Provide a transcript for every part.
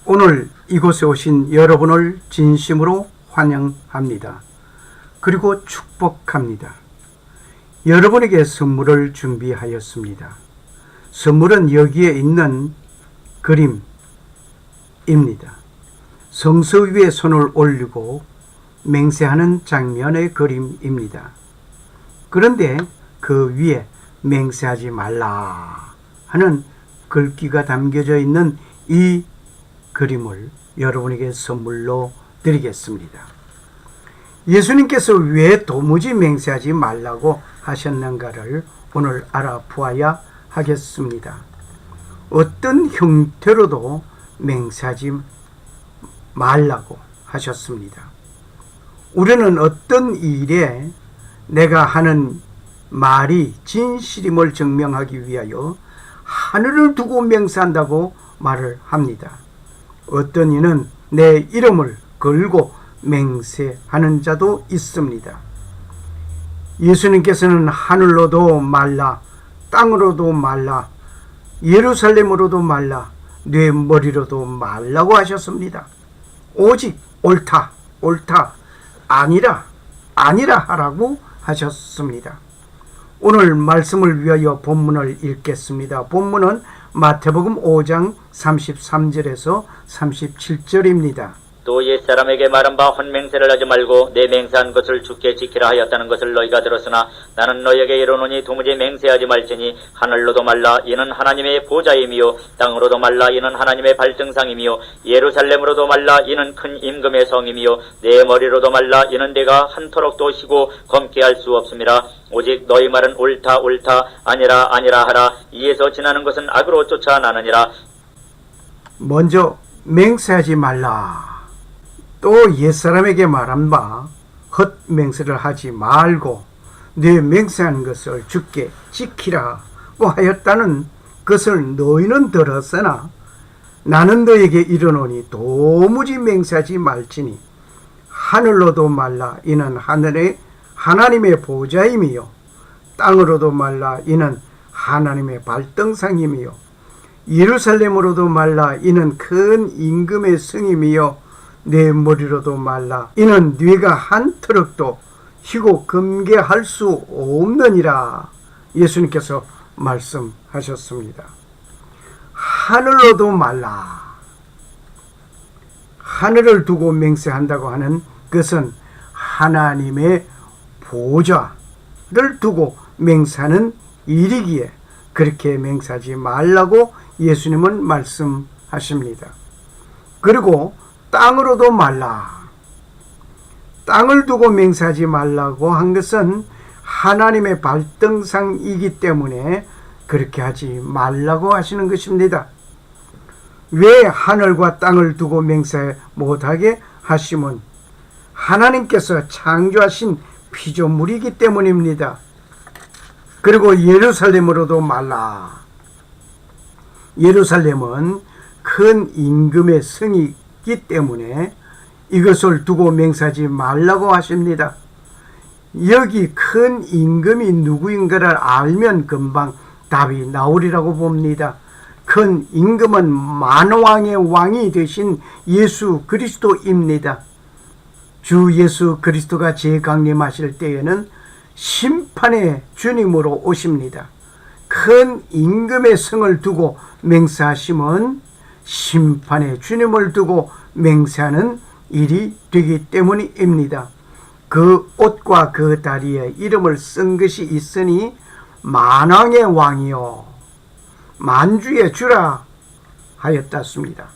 오늘 이곳에 오신 여러분을 진심으로 환영합니다. 그리고 축복합니다. 여러분에게 선물을 준비하였습니다. 선물은 여기에 있는 그림입니다. 성서 위에 손을 올리고 맹세하는 장면의 그림입니다. 그런데 그 위에 맹세하지 말라 하는 글귀가 담겨져 있는 이 그림을 여러분에게 선물로 드리겠습니다. 예수님께서 왜 도무지 맹세하지 말라고 하셨는가를 오늘 알아보아야 하겠습니다. 어떤 형태로도 맹세하지 말라고 하셨습니다. 우리는 어떤 일에 내가 하는 말이 진실임을 증명하기 위하여 하늘을 두고 맹세한다고 말을 합니다. 어떤 이는 내 이름을 걸고 맹세하는 자도 있습니다. 예수님께서는 하늘로도 말라, 땅으로도 말라, 예루살렘으로도 말라, 내 머리로도 말라고 하셨습니다. 오직 옳다, 옳다, 아니라, 아니라 하라고 하셨습니다. 오늘 말씀을 위하여 본문을 읽겠습니다. 본문은 마태복음 5장 33절에서 37절입니다. 또 옛사람에게 말한 바 혼맹세를 하지 말고 내 맹세한 것을 주께 지키라 하였다는 것을 너희가 들었으나 나는 너희에게 이르노니 도무지 맹세하지 말지니 하늘로도 말라 이는 하나님의 보좌임이요 땅으로도 말라 이는 하나님의 발등상임이요 예루살렘으로도 말라 이는 큰 임금의 성임이요 내 머리로도 말라 이는 내가 한토록도 쉬고 검게 할 수 없음이라. 오직 너희 말은 옳다 옳다 아니라 아니라 하라. 이에서 지나는 것은 악으로 쫓아나느니라. 먼저 맹세하지 말라. 또 옛사람에게 말한 바 헛맹세를 하지 말고 네 맹세하는 것을 주께 지키라고 하였다는 것을 너희는 들었으나 나는 너에게 이르노니 도무지 맹세하지 말지니 하늘로도 말라 이는 하나님의 보좌임이요 땅으로도 말라 이는 하나님의 발등상임이요 예루살렘으로도 말라 이는 큰 임금의 성임이요 내 머리로도 말라 이는 네가 한 트럭도 희고 금괴할 수 없느니라. 예수님께서 말씀하셨습니다. 하늘로도 말라. 하늘을 두고 맹세한다고 하는 것은 하나님의 보좌를 두고 맹세하는 일이기에 그렇게 맹세하지 말라고 예수님은 말씀하십니다. 그리고 땅으로도 말라. 땅을 두고 맹세하지 말라고 한 것은 하나님의 발등상이기 때문에 그렇게 하지 말라고 하시는 것입니다. 왜 하늘과 땅을 두고 맹세 못하게 하심은 하나님께서 창조하신 피조물이기 때문입니다. 그리고 예루살렘으로도 말라. 예루살렘은 큰 임금의 성이 기 때문에 이것을 두고 맹세하지 말라고 하십니다. 여기 큰 임금이 누구인가를 알면 금방 답이 나오리라고 봅니다. 큰 임금은 만왕의 왕이 되신 예수 그리스도입니다. 주 예수 그리스도가 재강림하실 때에는 심판의 주님으로 오십니다. 큰 임금의 성을 두고 맹세하심은 심판의 주님을 두고 맹세하는 일이 되기 때문입니다. 그 옷과 그 다리에 이름을 쓴 것이 있으니 만왕의 왕이요 만주의 주라 하였다습니다.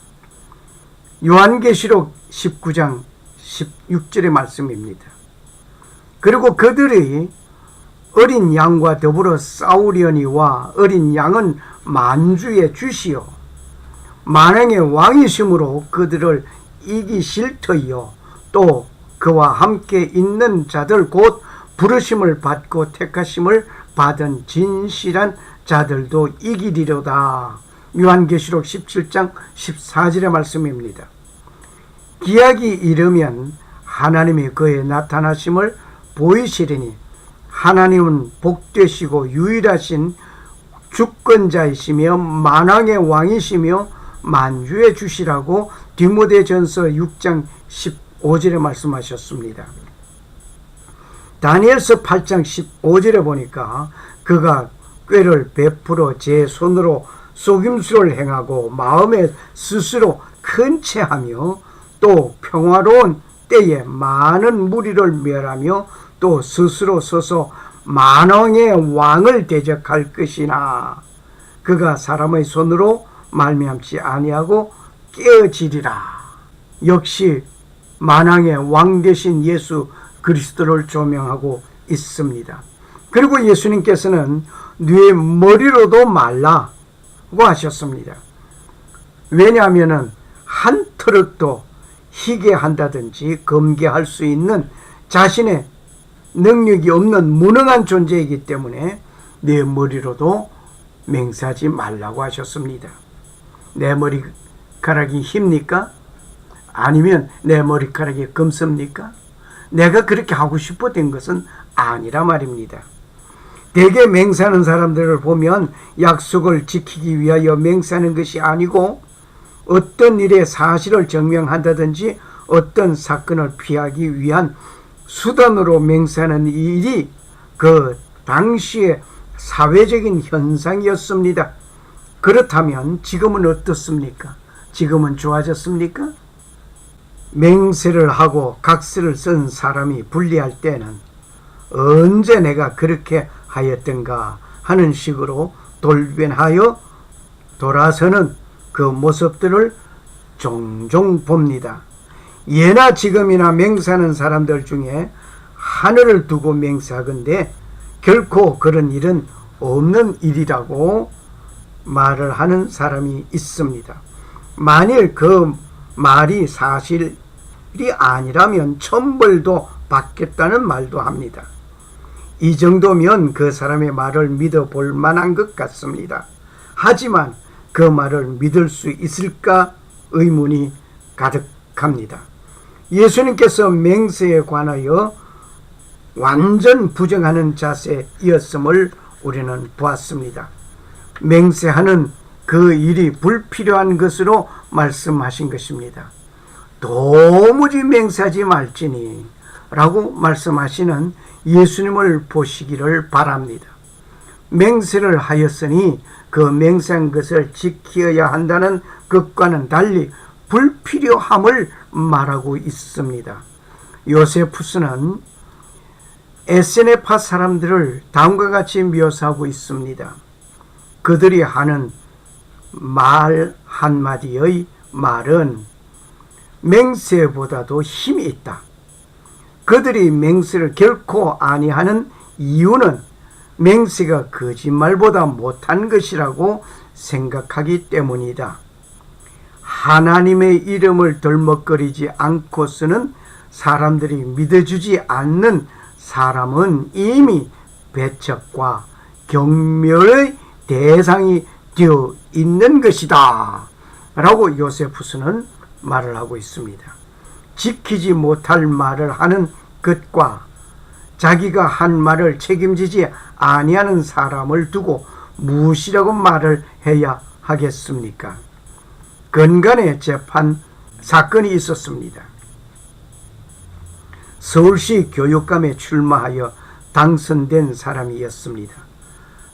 요한계시록 19장 16절의 말씀입니다. 그리고 그들이 어린 양과 더불어 싸우려니와 어린 양은 만주의 주시요 만왕의 왕이심으로 그들을 이기실 터이요 또 그와 함께 있는 자들 곧 부르심을 받고 택하심을 받은 진실한 자들도 이기리로다. 요한계시록 17장 14절의 말씀입니다. 기약이 이르면 하나님이 그의 나타나심을 보이시리니 하나님은 복되시고 유일하신 주권자이시며 만왕의 왕이시며 만주해 주시라고 디모데전서 6장 15절에 말씀하셨습니다. 다니엘서 8장 15절에 보니까 그가 꾀를 베풀어 제 손으로 속임수를 행하고 마음에 스스로 큰 체하며 또 평화로운 때에 많은 무리를 멸하며 또 스스로 서서 만왕의 왕을 대적할 것이나 그가 사람의 손으로 말미암지 아니하고 깨어지리라. 역시 만왕의 왕 되신 예수 그리스도를 조명하고 있습니다. 그리고 예수님께서는 네 머리로도 말라고 하셨습니다. 왜냐하면 한 트럭도 희게 한다든지 금괴할 수 있는 자신의 능력이 없는 무능한 존재이기 때문에 내 머리로도 맹세하지 말라고 하셨습니다. 내 머리카락이 힙니까? 아니면 내 머리카락이 금습니까? 내가 그렇게 하고 싶었던 것은 아니라 말입니다. 대개 맹세하는 사람들을 보면 약속을 지키기 위하여 맹세하는 것이 아니고 어떤 일의 사실을 증명한다든지 어떤 사건을 피하기 위한 수단으로 맹세하는 일이 그 당시의 사회적인 현상이었습니다. 그렇다면 지금은 어떻습니까? 지금은 좋아졌습니까? 맹세를 하고 각서를 쓴 사람이 불리할 때는 언제 내가 그렇게 하였던가 하는 식으로 돌변하여 돌아서는 그 모습들을 종종 봅니다. 예나 지금이나 맹세하는 사람들 중에 하늘을 두고 맹세하건대 결코 그런 일은 없는 일이라고 말을 하는 사람이 있습니다. 만일 그 말이 사실이 아니라면 천벌도 받겠다는 말도 합니다. 이 정도면 그 사람의 말을 믿어볼 만한 것 같습니다. 하지만 그 말을 믿을 수 있을까 의문이 가득합니다. 예수님께서 맹세에 관하여 완전 부정하는 자세이었음을 우리는 보았습니다. 맹세하는 그 일이 불필요한 것으로 말씀하신 것입니다. 도무지 맹세하지 말지니 라고 말씀하시는 예수님을 보시기를 바랍니다. 맹세를 하였으니 그 맹세한 것을 지켜야 한다는 것과는 달리 불필요함을 말하고 있습니다. 요세푸스는 에세네파 사람들을 다음과 같이 묘사하고 있습니다. 그들이 하는 말 한마디의 말은 맹세보다도 힘이 있다. 그들이 맹세를 결코 아니하는 이유는 맹세가 거짓말보다 못한 것이라고 생각하기 때문이다. 하나님의 이름을 덜먹거리지 않고서는 사람들이 믿어주지 않는 사람은 이미 배척과 경멸의 대상이 되어 있는 것이다 라고 요세푸스는 말을 하고 있습니다. 지키지 못할 말을 하는 것과 자기가 한 말을 책임지지 아니하는 사람을 두고 무엇이라고 말을 해야 하겠습니까? 근간에 재판 사건이 있었습니다. 서울시 교육감에 출마하여 당선된 사람이었습니다.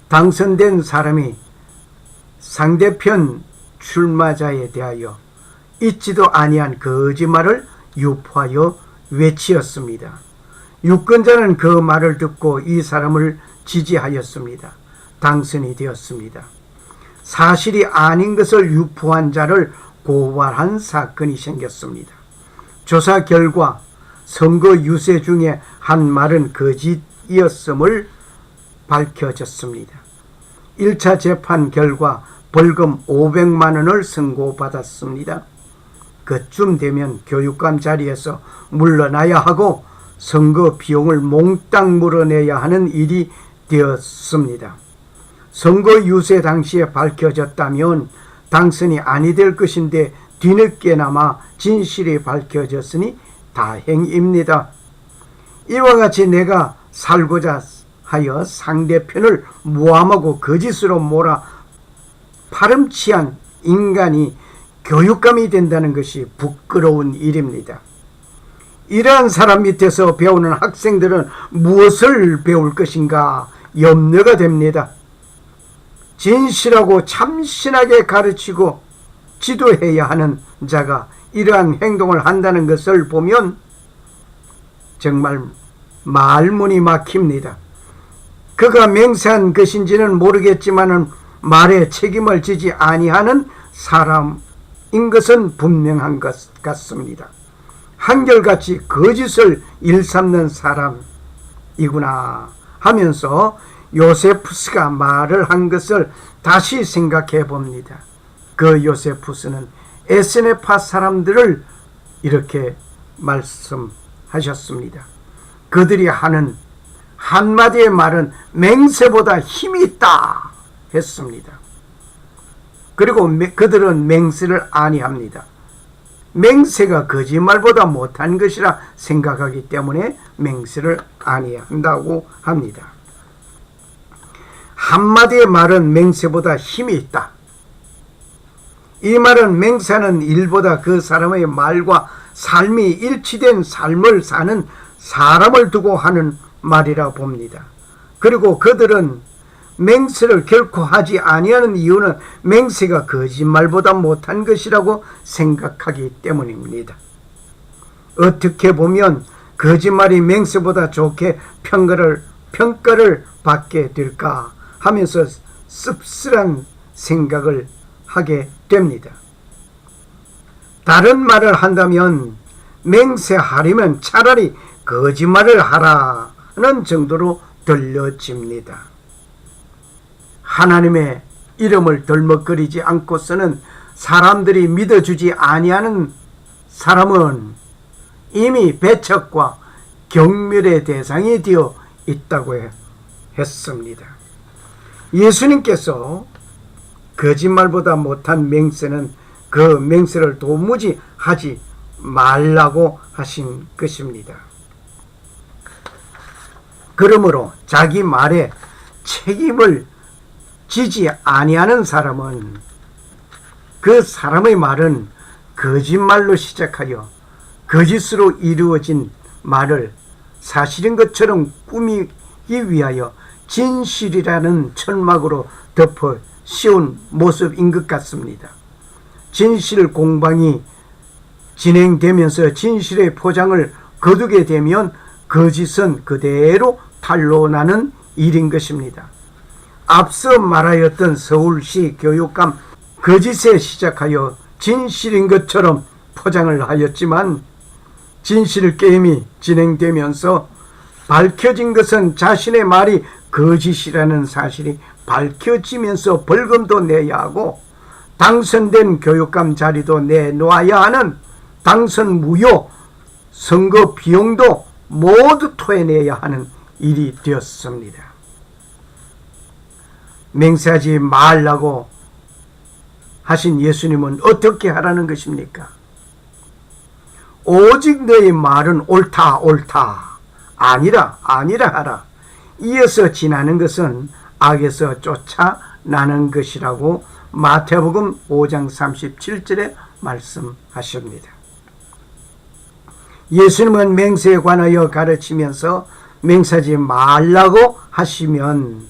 당선된 사람이 상대편 출마자에 대하여 있지도 아니한 거짓말을 유포하여 외치었습니다. 유권자는 그 말을 듣고 이 사람을 지지하였습니다. 당선이 되었습니다. 사실이 아닌 것을 유포한 자를 고발한 사건이 생겼습니다. 조사 결과 선거 유세 중에 한 말은 거짓이었음을 밝혀졌습니다. 1차 재판 결과 벌금 500만 원을 선고받았습니다. 그쯤 되면 교육감 자리에서 물러나야 하고 선거 비용을 몽땅 물어내야 하는 일이 되었습니다. 선거 유세 당시에 밝혀졌다면 당선이 아니 될 것인데 뒤늦게나마 진실이 밝혀졌으니 다행입니다. 이와 같이 내가 살고자 하여 상대편을 모함하고 거짓으로 몰아 파렴치한 인간이 교육감이 된다는 것이 부끄러운 일입니다. 이러한 사람 밑에서 배우는 학생들은 무엇을 배울 것인가 염려가 됩니다. 진실하고 참신하게 가르치고 지도해야 하는 자가 이러한 행동을 한다는 것을 보면 정말 말문이 막힙니다. 그가 맹세한 것인지는 모르겠지만 말에 책임을 지지 아니하는 사람인 것은 분명한 것 같습니다. 한결같이 거짓을 일삼는 사람이구나 하면서 요세푸스가 말을 한 것을 다시 생각해 봅니다. 그 요세푸스는 에스네파 사람들을 이렇게 말씀하셨습니다. 그들이 하는 한마디의 말은 맹세보다 힘이 있다 했습니다. 그리고 그들은 맹세를 아니합니다. 맹세가 거짓말보다 못한 것이라 생각하기 때문에 맹세를 아니한다고 합니다. 한마디의 말은 맹세보다 힘이 있다. 이 말은 맹세하는 일보다 그 사람의 말과 삶이 일치된 삶을 사는 사람을 두고 하는 말이라 봅니다. 그리고 그들은 맹세를 결코 하지 아니하는 이유는 맹세가 거짓말보다 못한 것이라고 생각하기 때문입니다. 어떻게 보면 거짓말이 맹세보다 좋게 평가를 받게 될까 하면서 씁쓸한 생각을 하게 됩니다. 다른 말을 한다면 맹세하려면 차라리 거짓말을 하라는 정도로 들려집니다. 하나님의 이름을 덜먹거리지 않고서는 사람들이 믿어주지 아니하는 사람은 이미 배척과 경멸의 대상이 되어 있다고 했습니다. 예수님께서 거짓말보다 못한 맹세는 그 맹세를 도무지 하지 말라고 하신 것입니다. 그러므로 자기 말에 책임을 지지 아니하는 사람은 그 사람의 말은 거짓말로 시작하여 거짓으로 이루어진 말을 사실인 것처럼 꾸미기 위하여 진실이라는 천막으로 덮어 씌운 모습인 것 같습니다. 진실 공방이 진행되면서 진실의 포장을 거두게 되면 거짓은 그대로 탄로나는 일인 것입니다. 앞서 말하였던 서울시 교육감 거짓에 시작하여 진실인 것처럼 포장을 하였지만 진실 게임이 진행되면서 밝혀진 것은 자신의 말이 거짓이라는 사실이 밝혀지면서 벌금도 내야 하고 당선된 교육감 자리도 내놓아야 하는 당선 무효 선거 비용도 모두 토해내야 하는 일이 되었습니다. 맹세하지 말라고 하신 예수님은 어떻게 하라는 것입니까? 오직 너의 말은 옳다 아니라 하라. 이어서 지나는 것은 악에서 쫓아나는 것이라고 마태복음 5장 37절에 말씀하십니다. 예수님은 맹세에 관하여 가르치면서 맹세하지 말라고 하시면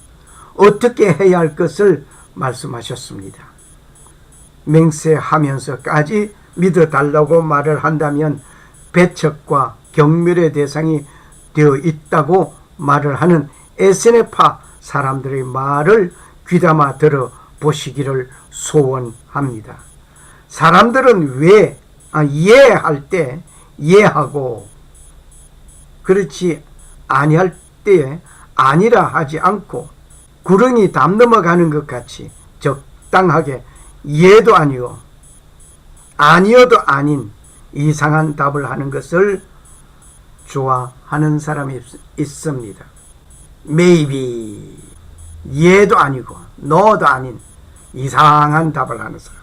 어떻게 해야 할 것을 말씀하셨습니다. 맹세하면서까지 믿어달라고 말을 한다면 배척과 경멸의 대상이 되어 있다고 말을 하는 에스네파 사람들의 말을 귀담아 들어보시기를 소원합니다. 사람들은 이해할 때 이해하고 그렇지 아니할 때에 아니라 하지 않고 구렁이 담 넘어가는 것 같이 적당하게 이해도 아니고 아니어도 아닌 이상한 답을 하는 것을 좋아하는 사람이 있습니다. maybe 예도 아니고 no도 아닌 이상한 답을 하는 사람.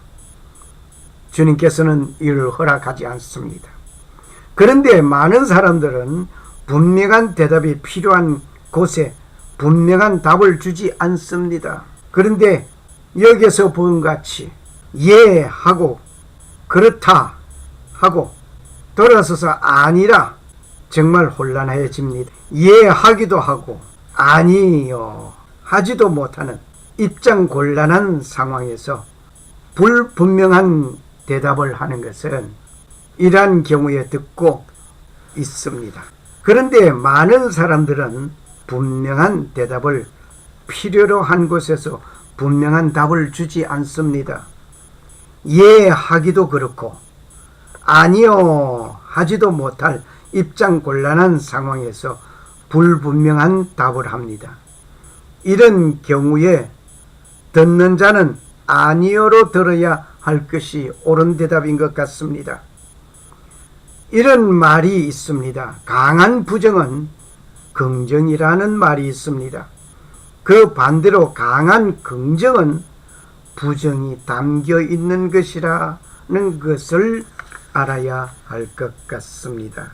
주님께서는 이를 허락하지 않습니다. 그런데 많은 사람들은 분명한 대답이 필요한 곳에 분명한 답을 주지 않습니다. 그런데 여기서 본 같이 예하고 그렇다 하고 돌아서서 아니라 정말 혼란해집니다. 예 하기도 하고 아니요 하지도 못하는 입장 곤란한 상황에서 불분명한 대답을 하는 것은 이러한 경우에 듣고 있습니다. 그런데 많은 사람들은 분명한 대답을 필요로 한 곳에서 분명한 답을 주지 않습니다. 예 하기도 그렇고 아니요 하지도 못할 입장 곤란한 상황에서 불분명한 답을 합니다. 이런 경우에 듣는 자는 아니요로 들어야 할 것이 옳은 대답인 것 같습니다. 이런 말이 있습니다. 강한 부정은 긍정이라는 말이 있습니다. 그 반대로 강한 긍정은 부정이 담겨 있는 것이라는 것을 알아야 할 것 같습니다.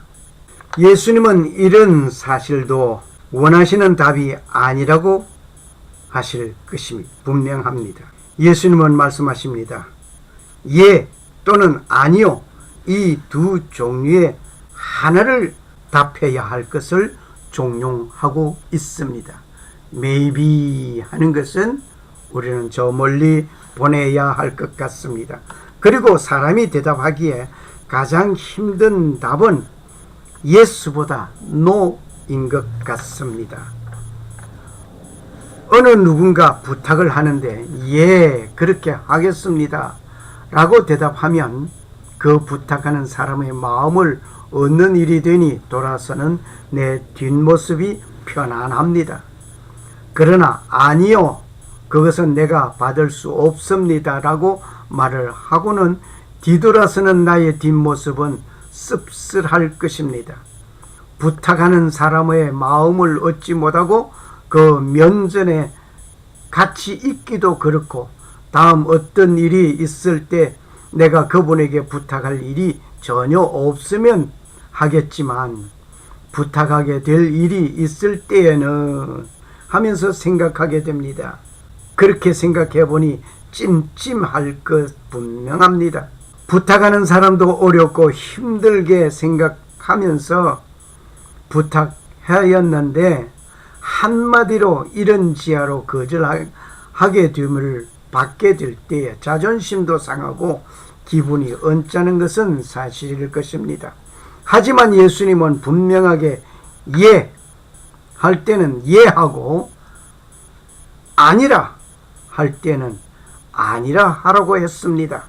예수님은 이런 사실도 원하시는 답이 아니라고 하실 것이 분명합니다. 예수님은 말씀하십니다. 예 또는 아니요 이 두 종류의 하나를 답해야 할 것을 종용하고 있습니다. maybe 하는 것은 우리는 저 멀리 보내야 할 것 같습니다. 그리고 사람이 대답하기에 가장 힘든 답은 yes보다 no인 것 같습니다. 어느 누군가 부탁을 하는데 예 그렇게 하겠습니다 라고 대답하면 그 부탁하는 사람의 마음을 얻는 일이 되니 돌아서는 내 뒷모습이 편안합니다. 그러나 아니요 그것은 내가 받을 수 없습니다 라고 말을 하고는 뒤돌아서는 나의 뒷모습은 씁쓸할 것입니다. 부탁하는 사람의 마음을 얻지 못하고 그 면전에 같이 있기도 그렇고 다음 어떤 일이 있을 때 내가 그분에게 부탁할 일이 전혀 없으면 하겠지만 부탁하게 될 일이 있을 때에는 하면서 생각하게 됩니다. 그렇게 생각해 보니 찜찜할 것 분명합니다. 부탁하는 사람도 어렵고 힘들게 생각하면서 부탁하였는데 한마디로 이런 지하로 거절하게 됨을 받게 될 때에 자존심도 상하고 기분이 언짢은 것은 사실일 것입니다. 하지만 예수님은 분명하게 예 할 때는 예 하고 아니라 할 때는 아니라 하라고 했습니다.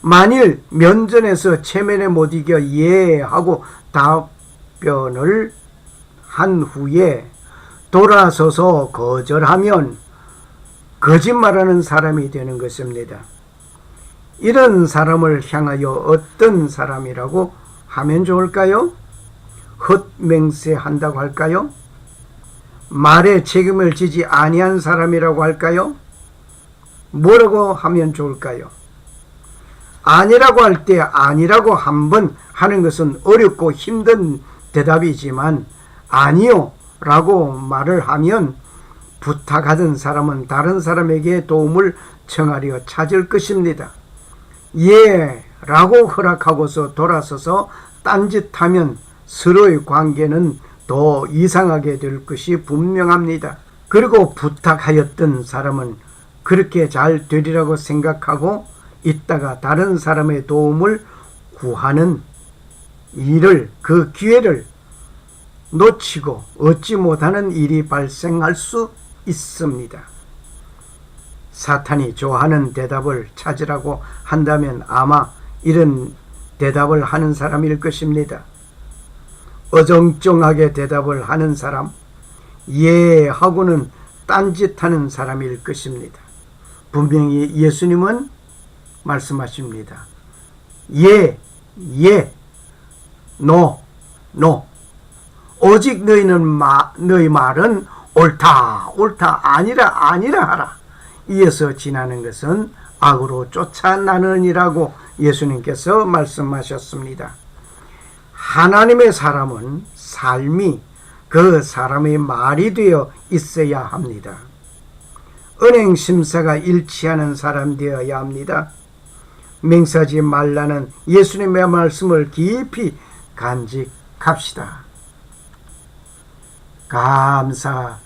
만일 면전에서 체면에 못 이겨 예 하고 답변을 한 후에 돌아서서 거절하면 거짓말하는 사람이 되는 것입니다. 이런 사람을 향하여 어떤 사람이라고 하면 좋을까요? 헛맹세한다고 할까요? 말에 책임을 지지 아니한 사람이라고 할까요? 뭐라고 하면 좋을까요? 아니라고 할 때 아니라고 한번 하는 것은 어렵고 힘든 대답이지만 아니요 라고 말을 하면 부탁하던 사람은 다른 사람에게 도움을 청하려 찾을 것입니다. 예 라고 허락하고서 돌아서서 딴짓하면 서로의 관계는 더 이상하게 될 것이 분명합니다. 그리고 부탁하였던 사람은 그렇게 잘 되리라고 생각하고 있다가 다른 사람의 도움을 구하는 일을 그 기회를 놓치고 얻지 못하는 일이 발생할 수 있습니다. 사탄이 좋아하는 대답을 찾으라고 한다면 아마 이런 대답을 하는 사람일 것입니다. 어정쩡하게 대답을 하는 사람, 예 하고는 딴짓하는 사람일 것입니다. 분명히 예수님은 말씀하십니다. 예, 예, 노, 노. 오직 너희 말은 옳다, 옳다, 아니라, 아니라 하라. 이어서 지나는 것은 악으로 쫓아나느니라고 예수님께서 말씀하셨습니다. 하나님의 사람은 삶이 그 사람의 말이 되어 있어야 합니다. 은행 심사가 일치하는 사람 되어야 합니다. 맹세하지 말라는 예수님의 말씀을 깊이 간직합시다. 감사합니다.